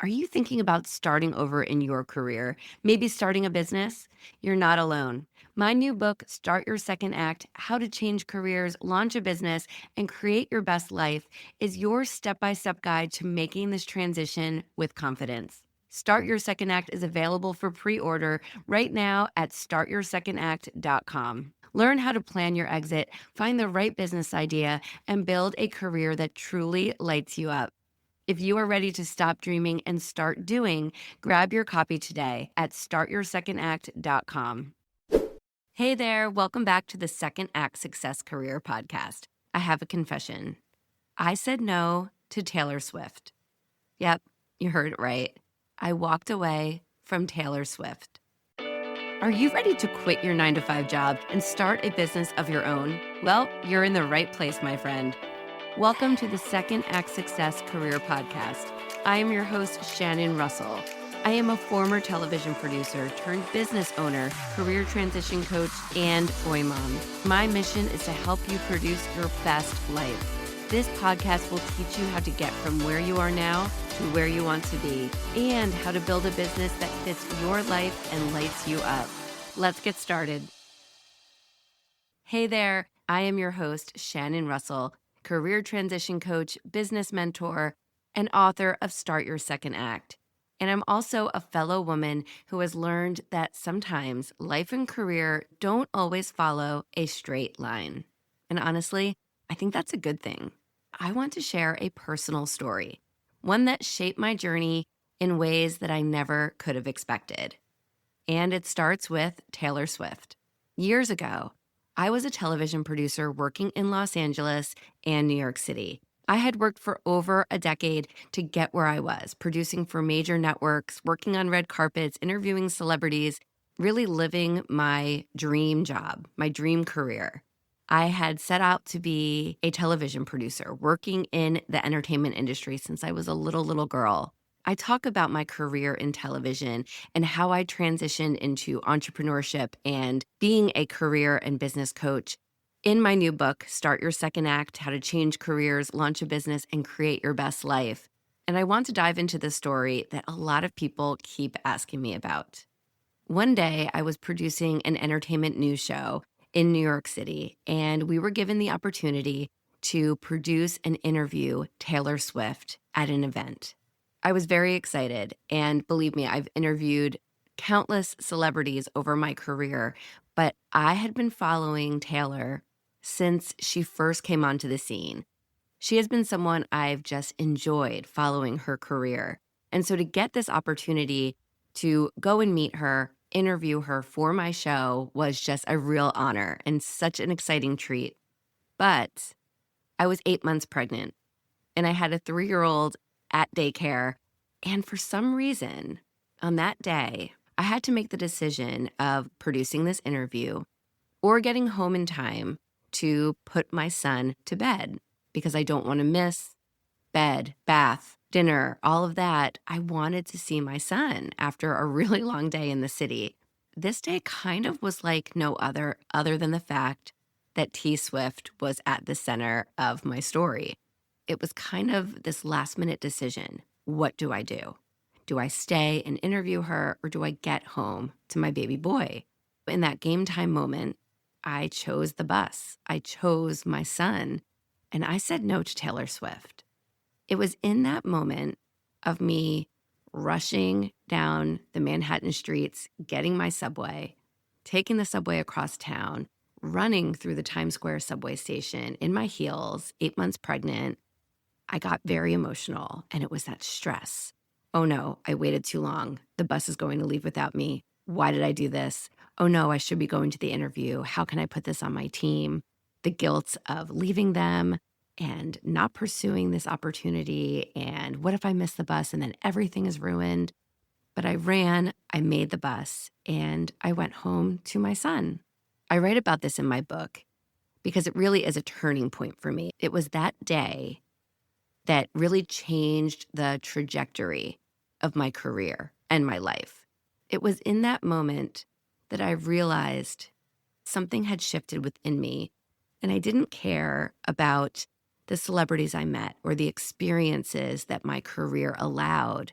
Are you thinking about starting over in your career? Maybe starting a business? You're not alone. My new book, Start Your Second Act: How to Change Careers, Launch a Business, and Create Your Best Life, is your step by step guide to making this transition with confidence. Start Your Second Act is available for pre order right now at startyoursecondact.com. Learn how to plan your exit, find the right business idea, and build a career that truly lights you up. If you are ready to stop dreaming and start doing, grab your copy today at startyoursecondact.com. Hey there, welcome back to the Second Act Success Career Podcast. I have a confession. I said no to Taylor Swift. Yep, you heard it right. I walked away from Taylor Swift. Are you ready to quit your 9 to 5 job and start a business of your own? Well, you're in the right place, my friend. Welcome to the Second Act Success Career Podcast. I am your host, Shannon Russell. I am a former television producer turned business owner, career transition coach, and boy mom. My mission is to help you produce your best life. This podcast will teach you how to get from where you are now to where you want to be, and how to build a business that fits your life and lights you up. Let's get started. Hey there, I am your host, Shannon Russell, career transition coach, business mentor, and author of Start Your Second Act. And I'm also a fellow woman who has learned that sometimes life and career don't always follow a straight line. And honestly, I think that's a good thing. I want to share a personal story, one that shaped my journey in ways that I never could have expected. And it starts with Taylor Swift. Years ago, I was a television producer working in Los Angeles and New York City. I had worked for over a decade to get where I was, producing for major networks, working on red carpets, interviewing celebrities, really living my dream job, my dream career. I had set out to be a television producer, working in the entertainment industry since I was a little girl. I talk about my career in television and how I transitioned into entrepreneurship and being a career and business coach in my new book, Start Your Second Act: How to Change Careers, Launch a Business, and Create Your Best Life. And I want to dive into the story that a lot of people keep asking me about. One day, I was producing an entertainment news show in New York City, and we were given the opportunity to produce and interview Taylor Swift at an event. I was very excited, and believe me, I've interviewed countless celebrities over my career, but I had been following Taylor since she first came onto the scene. She has been someone I've just enjoyed following her career. And so to get this opportunity to go and meet her, interview her for my show was just a real honor and such an exciting treat. But I was 8 months pregnant, and I had a 3-year-old at daycare. And for some reason, on that day, I had to make the decision of producing this interview or getting home in time to put my son to bed, because I don't want to miss bed, bath, dinner, all of that. I wanted to see my son after a really long day in the city. This day kind of was like no other than the fact that T Swift was at the center of my story. It was kind of this last minute decision. What do I do? Do I stay and interview her, or do I get home to my baby boy? In that game time moment, I chose the bus. I chose my son, and I said no to Taylor Swift. It was in that moment of me rushing down the Manhattan streets, getting my subway, taking the subway across town, running through the Times Square subway station in my heels, 8 months pregnant. I got very emotional, and it was that stress. Oh no, I waited too long. The bus is going to leave without me. Why did I do this? Oh no, I should be going to the interview. How can I put this on my team? The guilt of leaving them and not pursuing this opportunity. And what if I miss the bus and then everything is ruined? But I ran, I made the bus, and I went home to my son. I write about this in my book because it really is a turning point for me. It was that day that really changed the trajectory of my career and my life. It was in that moment that I realized something had shifted within me, and I didn't care about the celebrities I met or the experiences that my career allowed.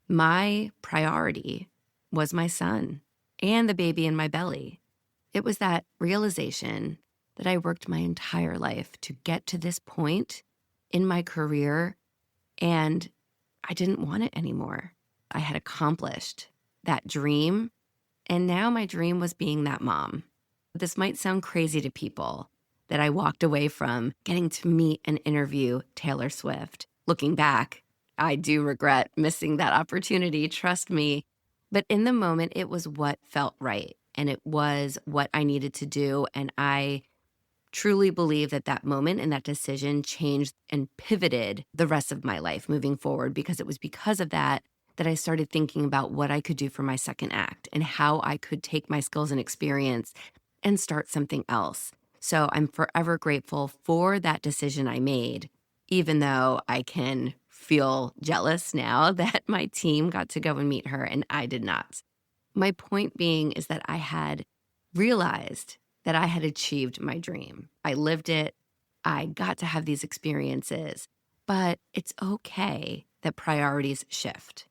My priority was my son and the baby in my belly. It was that realization that I worked my entire life to get to this point in my career, and I didn't want it anymore. I had accomplished that dream, and now my dream was being that mom. This might sound crazy to people that I walked away from getting to meet and interview Taylor Swift. Looking back, I do regret missing that opportunity, trust me. But in the moment, it was what felt right, and it was what I needed to do. And I truly believe that that moment and that decision changed and pivoted the rest of my life moving forward, because it was because of that that I started thinking about what I could do for my second act and how I could take my skills and experience and start something else. So I'm forever grateful for that decision I made, even though I can feel jealous now that my team got to go and meet her and I did not. My point being is that I had realized that I had achieved my dream. I lived it. I got to have these experiences, but it's okay that priorities shift.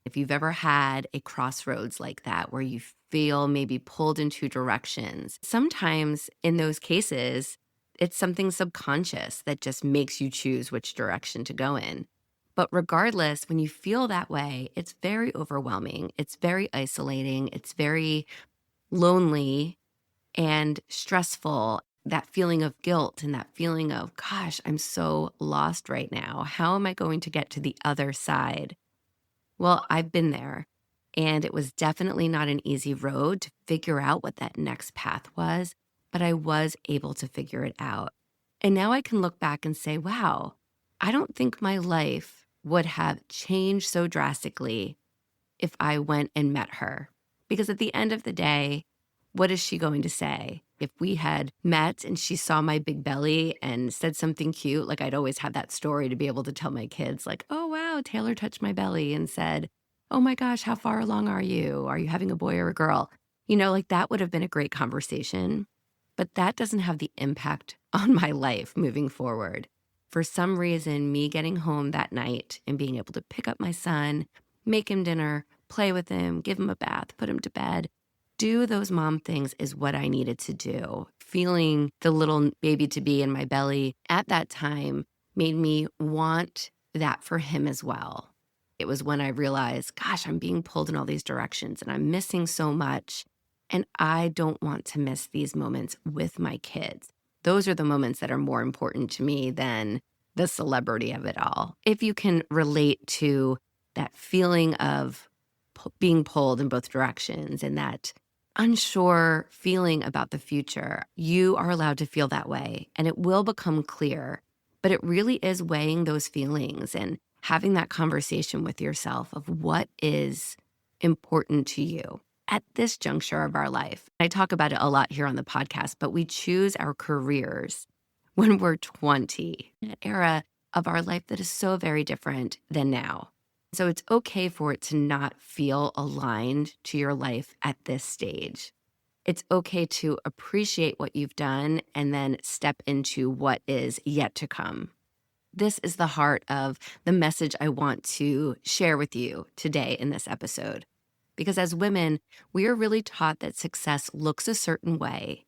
If you've ever had a crossroads like that where you feel maybe pulled in two directions, sometimes in those cases, it's something subconscious that just makes you choose which direction to go in. But regardless, when you feel that way, it's very overwhelming. It's very isolating. It's very lonely and stressful. That feeling of guilt and that feeling of, gosh, I'm so lost right now. How am I going to get to the other side? Well, I've been there, and it was definitely not an easy road to figure out what that next path was, but I was able to figure it out. And now I can look back and say, wow, I don't think my life would have changed so drastically if I went and met her. Because at the end of the day, what is she going to say? If we had met and she saw my big belly and said something cute, like I'd always have that story to be able to tell my kids, like, oh, wow, Taylor touched my belly and said, oh my gosh, how far along are you? Are you having a boy or a girl? Like that would have been a great conversation. But that doesn't have the impact on my life moving forward. For some reason, me getting home that night and being able to pick up my son, make him dinner, play with him, give him a bath, put him to bed, do those mom things is what I needed to do. Feeling the little baby to be in my belly at that time made me want that for him as well. It was when I realized, gosh, I'm being pulled in all these directions and I'm missing so much. And I don't want to miss these moments with my kids. Those are the moments that are more important to me than the celebrity of it all. If you can relate to that feeling of being pulled in both directions and that unsure feeling about the future, you are allowed to feel that way and it will become clear. But it really is weighing those feelings and having that conversation with yourself of what is important to you at this juncture of our life. I talk about it a lot here on the podcast, but we choose our careers when we're 20, an era of our life that is so very different than now. So it's okay for it to not feel aligned to your life at this stage. It's okay to appreciate what you've done and then step into what is yet to come. This is the heart of the message I want to share with you today in this episode. Because as women, we are really taught that success looks a certain way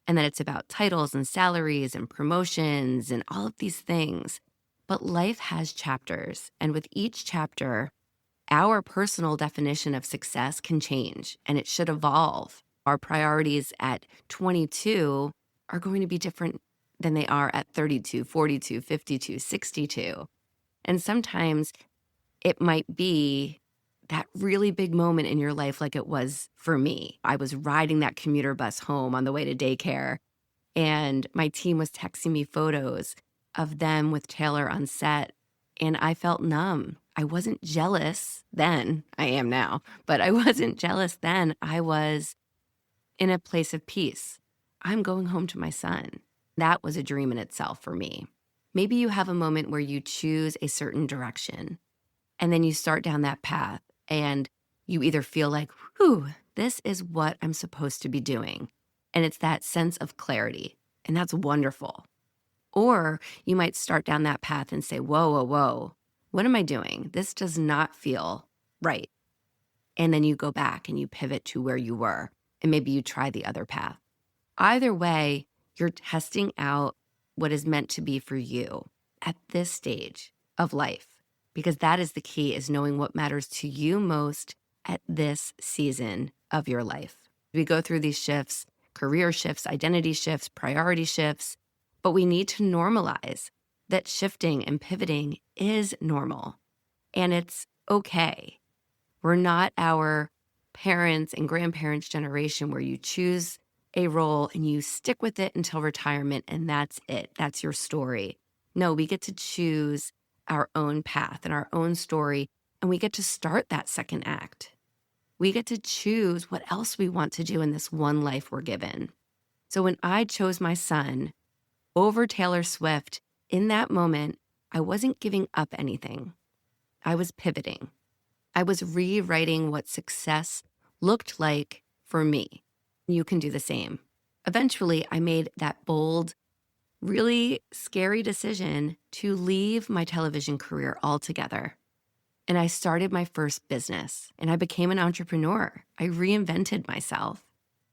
and that it's about titles and salaries and promotions and all of these things. But life has chapters, and with each chapter, our personal definition of success can change and it should evolve. Our priorities at 22 are going to be different than they are at 32, 42, 52, 62. And sometimes it might be that really big moment in your life like it was for me. I was riding that commuter bus home on the way to daycare, and my team was texting me photos of them with Taylor on set, and I felt numb. I wasn't jealous then. I am now, but I wasn't jealous then. I was in a place of peace. I'm going home to my son. That was a dream in itself for me. Maybe you have a moment where you choose a certain direction and then you start down that path and you either feel like, whew, this is what I'm supposed to be doing. And it's that sense of clarity, and that's wonderful. Or you might start down that path and say, whoa, whoa, whoa, what am I doing? This does not feel right. And then you go back and you pivot to where you were, and maybe you try the other path. Either way, you're testing out what is meant to be for you at this stage of life, because that is the key, is knowing what matters to you most at this season of your life. We go through these shifts, career shifts, identity shifts, priority shifts, but we need to normalize that shifting and pivoting is normal and it's okay. We're not our parents' and grandparents' generation where you choose a role and you stick with it until retirement and that's it. That's your story. No, we get to choose our own path and our own story, and we get to start that second act. We get to choose what else we want to do in this one life we're given. So when I chose my son over Taylor Swift, in that moment, I wasn't giving up anything. I was pivoting. I was rewriting what success looked like for me. You can do the same. Eventually, I made that bold, really scary decision to leave my television career altogether. And I started my first business and I became an entrepreneur. I reinvented myself.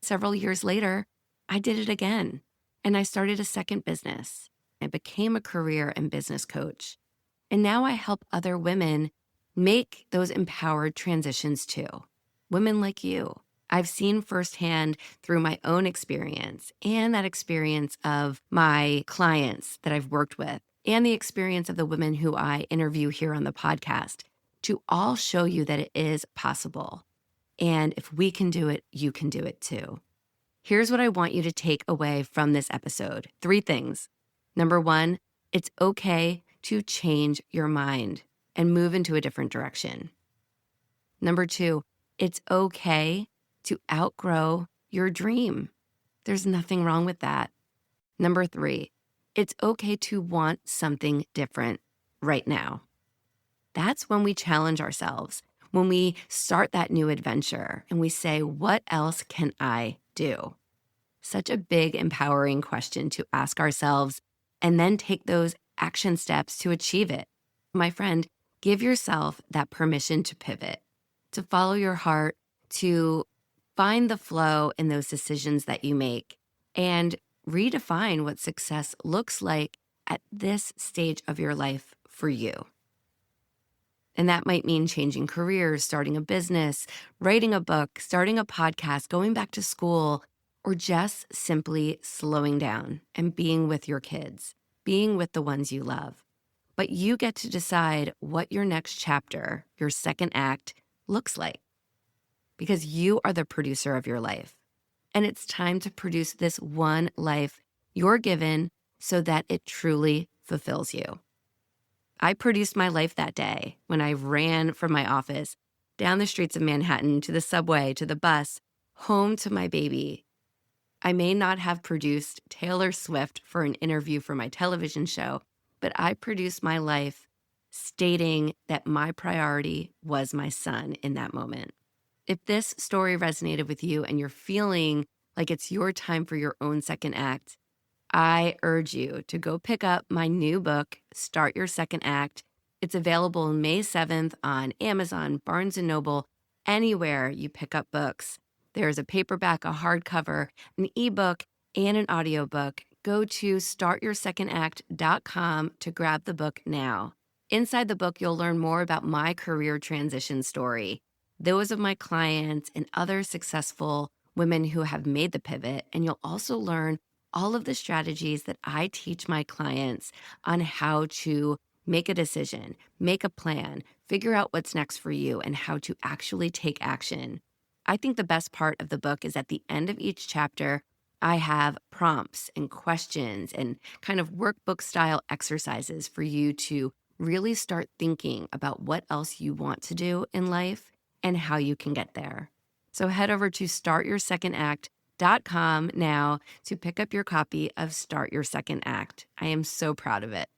Several years later, I did it again and I started a second business. I became a career and business coach. And now I help other women make those empowered transitions too. Women like you. I've seen firsthand through my own experience and that experience of my clients that I've worked with and the experience of the women who I interview here on the podcast to all show you that it is possible. And if we can do it, you can do it too. Here's what I want you to take away from this episode. 3 things. Number 1, it's okay to change your mind and move into a different direction. Number 2, it's okay to outgrow your dream. There's nothing wrong with that. Number 3, it's okay to want something different right now. That's when we challenge ourselves, when we start that new adventure and we say, what else can I do? Such a big, empowering question to ask ourselves and then take those action steps to achieve it. My friend, give yourself that permission to pivot, to follow your heart, to find the flow in those decisions that you make, and redefine what success looks like at this stage of your life for you. And that might mean changing careers, starting a business, writing a book, starting a podcast, going back to school, or just simply slowing down and being with your kids, being with the ones you love. But you get to decide what your next chapter, your second act, looks like, because you are the producer of your life. And it's time to produce this one life you're given so that it truly fulfills you. I produced my life that day when I ran from my office down the streets of Manhattan to the subway, to the bus, home to my baby. I may not have produced Taylor Swift for an interview for my television show, but I produced my life stating that my priority was my son in that moment. If this story resonated with you and you're feeling like it's your time for your own second act, I urge you to go pick up my new book, Start Your Second Act. It's available May 7th on Amazon, Barnes & Noble, anywhere you pick up books. There's a paperback, a hardcover, an ebook, and an audiobook. Go to startyoursecondact.com to grab the book now. Inside the book, you'll learn more about my career transition story, those of my clients and other successful women who have made the pivot, and you'll also learn all of the strategies that I teach my clients on how to make a decision, make a plan, figure out what's next for you, and how to actually take action. I think the best part of the book is at the end of each chapter, I have prompts and questions and kind of workbook style exercises for you to really start thinking about what else you want to do in life and how you can get there. So head over to startyoursecondAct.com now to pick up your copy of Start Your Second Act. I am so proud of it.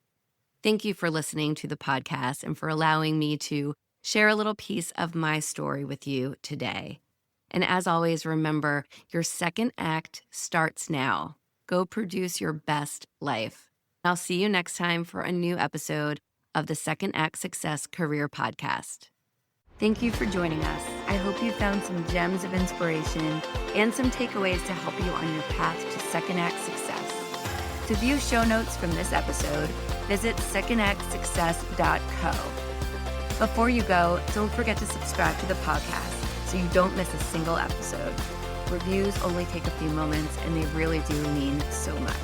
Thank you for listening to the podcast and for allowing me to share a little piece of my story with you today. And as always, remember, your second act starts now. Go produce your best life. I'll see you next time for a new episode of the Second Act Success Career Podcast. Thank you for joining us. I hope you found some gems of inspiration and some takeaways to help you on your path to second act success. To view show notes from this episode, visit secondactsuccess.co. Before you go, don't forget to subscribe to the podcast so you don't miss a single episode. Reviews only take a few moments and they really do mean so much.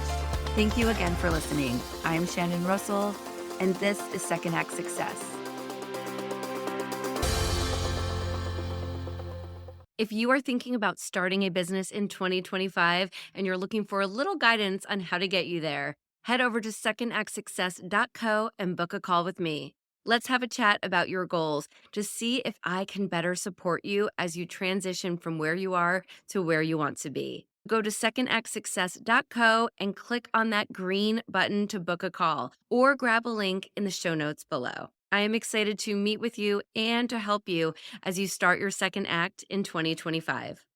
Thank you again for listening. I'm Shannon Russell, and this is Second Act Success. If you are thinking about starting a business in 2025 and you're looking for a little guidance on how to get you there, head over to secondactsuccess.co and book a call with me. Let's have a chat about your goals to see if I can better support you as you transition from where you are to where you want to be. Go to secondactsuccess.co and click on that green button to book a call or grab a link in the show notes below. I am excited to meet with you and to help you as you start your second act in 2025.